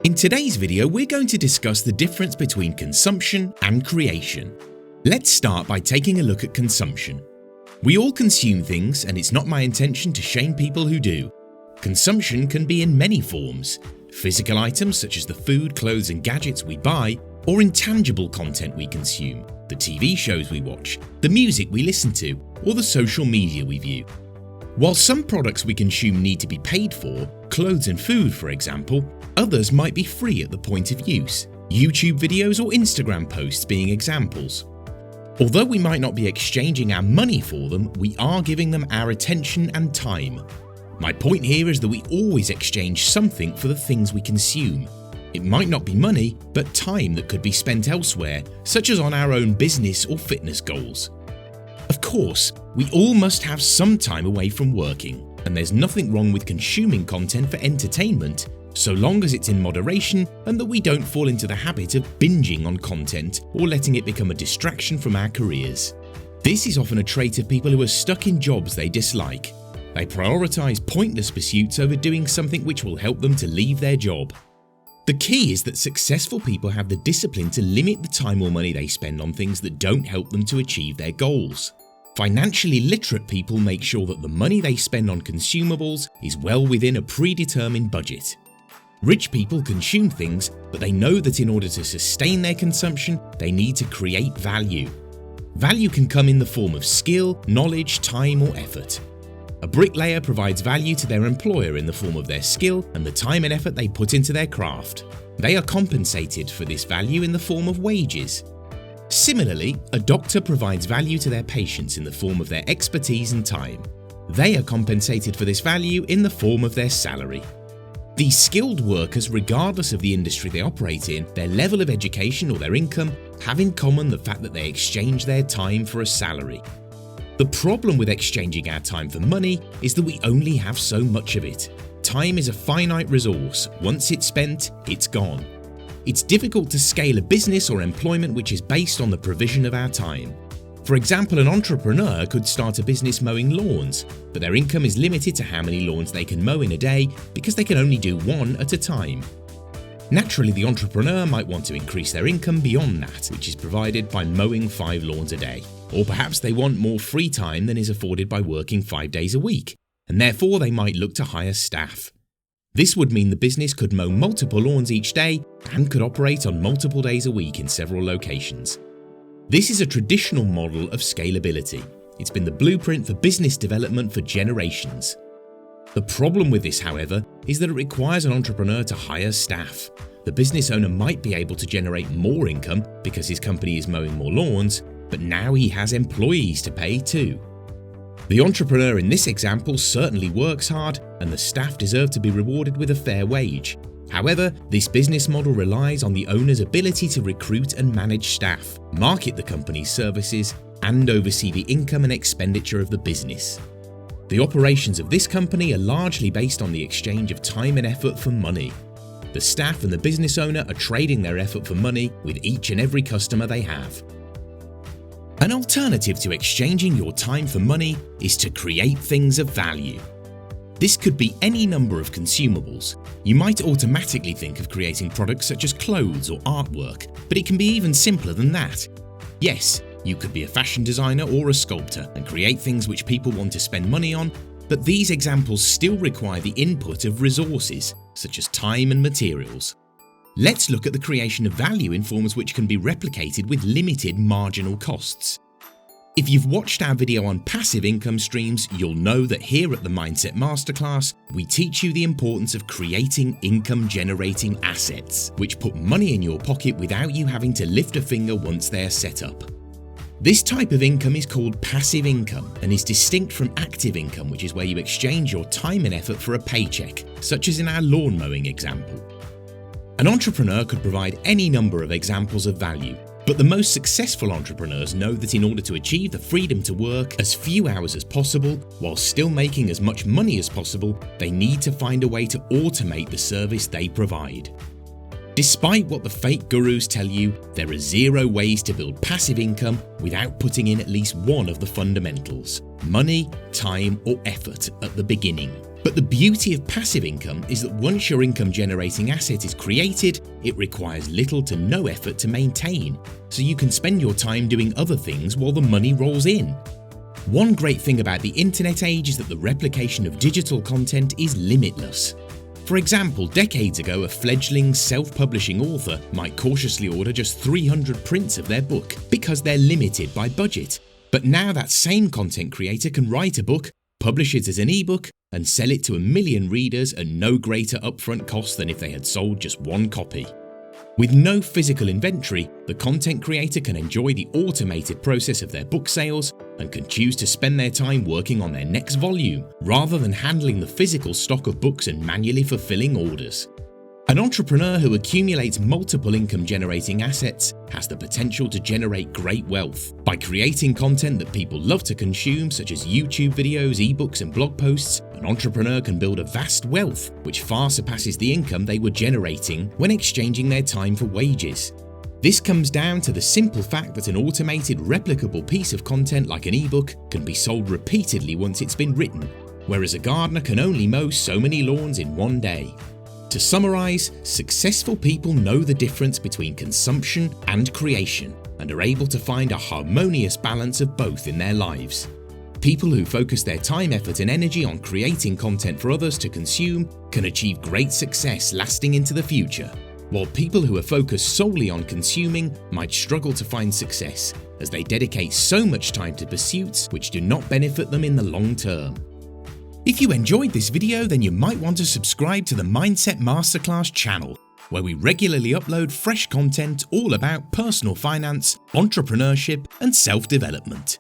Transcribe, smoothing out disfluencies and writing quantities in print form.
In today's video, we're going to discuss the difference between consumption and creation. Let's start by taking a look at consumption. We all consume things, and it's not my intention to shame people who do. Consumption can be in many forms: physical items such as the food, clothes and gadgets we buy, or intangible content we consume, the TV shows we watch, the music we listen to, or the social media we view. While some products we consume need to be paid for, clothes and food for example, others might be free at the point of use, YouTube videos or Instagram posts being examples. Although we might not be exchanging our money for them, we are giving them our attention and time. My point here is that we always exchange something for the things we consume. It might not be money, but time that could be spent elsewhere, such as on our own business or fitness goals. Of course, we all must have some time away from working, and there's nothing wrong with consuming content for entertainment, so long as it's in moderation and that we don't fall into the habit of binging on content or letting it become a distraction from our careers. This is often a trait of people who are stuck in jobs they dislike. They prioritize pointless pursuits over doing something which will help them to leave their job. The key is that successful people have the discipline to limit the time or money they spend on things that don't help them to achieve their goals. Financially literate people make sure that the money they spend on consumables is well within a predetermined budget. Rich people consume things, but they know that in order to sustain their consumption, they need to create value. Value can come in the form of skill, knowledge, time, or effort. A bricklayer provides value to their employer in the form of their skill and the time and effort they put into their craft. They are compensated for this value in the form of wages. Similarly, a doctor provides value to their patients in the form of their expertise and time. They are compensated for this value in the form of their salary. These skilled workers, regardless of the industry they operate in, their level of education or their income, have in common the fact that they exchange their time for a salary. The problem with exchanging our time for money is that we only have so much of it. Time is a finite resource. Once it's spent, it's gone. It's difficult to scale a business or employment which is based on the provision of our time. For example, an entrepreneur could start a business mowing lawns, but their income is limited to how many lawns they can mow in a day because they can only do one at a time. Naturally, the entrepreneur might want to increase their income beyond that, which is provided by mowing 5 lawns a day. Or perhaps they want more free time than is afforded by working 5 days a week, and therefore they might look to hire staff. This would mean the business could mow multiple lawns each day and could operate on multiple days a week in several locations. This is a traditional model of scalability. It's been the blueprint for business development for generations. The problem with this, however, is that it requires an entrepreneur to hire staff. The business owner might be able to generate more income because his company is mowing more lawns, but now he has employees to pay too. The entrepreneur in this example certainly works hard, and the staff deserve to be rewarded with a fair wage. However, this business model relies on the owner's ability to recruit and manage staff, market the company's services, and oversee the income and expenditure of the business. The operations of this company are largely based on the exchange of time and effort for money. The staff and the business owner are trading their effort for money with each and every customer they have. An alternative to exchanging your time for money is to create things of value. This could be any number of consumables. You might automatically think of creating products such as clothes or artwork, but it can be even simpler than that. Yes, you could be a fashion designer or a sculptor and create things which people want to spend money on, but these examples still require the input of resources, such as time and materials. Let's look at the creation of value in forms which can be replicated with limited marginal costs. If you've watched our video on passive income streams, you'll know that here at the Mindset Masterclass, we teach you the importance of creating income-generating assets, which put money in your pocket without you having to lift a finger once they're set up. This type of income is called passive income and is distinct from active income, which is where you exchange your time and effort for a paycheck, such as in our lawn mowing example. An entrepreneur could provide any number of examples of value, but the most successful entrepreneurs know that in order to achieve the freedom to work as few hours as possible while still making as much money as possible, they need to find a way to automate the service they provide. Despite what the fake gurus tell you, there are 0 ways to build passive income without putting in at least one of the fundamentals: money, time, or effort at the beginning. But the beauty of passive income is that once your income-generating asset is created, it requires little to no effort to maintain, so you can spend your time doing other things while the money rolls in. One great thing about the internet age is that the replication of digital content is limitless. For example, decades ago, a fledgling self-publishing author might cautiously order just 300 prints of their book because they're limited by budget. But now that same content creator can write a book, publish it as an ebook, and sell it to 1 million readers at no greater upfront cost than if they had sold just one copy. With no physical inventory, the content creator can enjoy the automated process of their book sales and can choose to spend their time working on their next volume rather than handling the physical stock of books and manually fulfilling orders. An entrepreneur who accumulates multiple income-generating assets has the potential to generate great wealth. By creating content that people love to consume, such as YouTube videos, ebooks, and blog posts, an entrepreneur can build a vast wealth which far surpasses the income they were generating when exchanging their time for wages. This comes down to the simple fact that an automated, replicable piece of content like an ebook can be sold repeatedly once it's been written, whereas a gardener can only mow so many lawns in one day. To summarize, successful people know the difference between consumption and creation and are able to find a harmonious balance of both in their lives. People who focus their time, effort, and energy on creating content for others to consume can achieve great success lasting into the future, while people who are focused solely on consuming might struggle to find success as they dedicate so much time to pursuits which do not benefit them in the long term. If you enjoyed this video, then you might want to subscribe to the Mindset Masterclass channel, where we regularly upload fresh content all about personal finance, entrepreneurship, and self-development.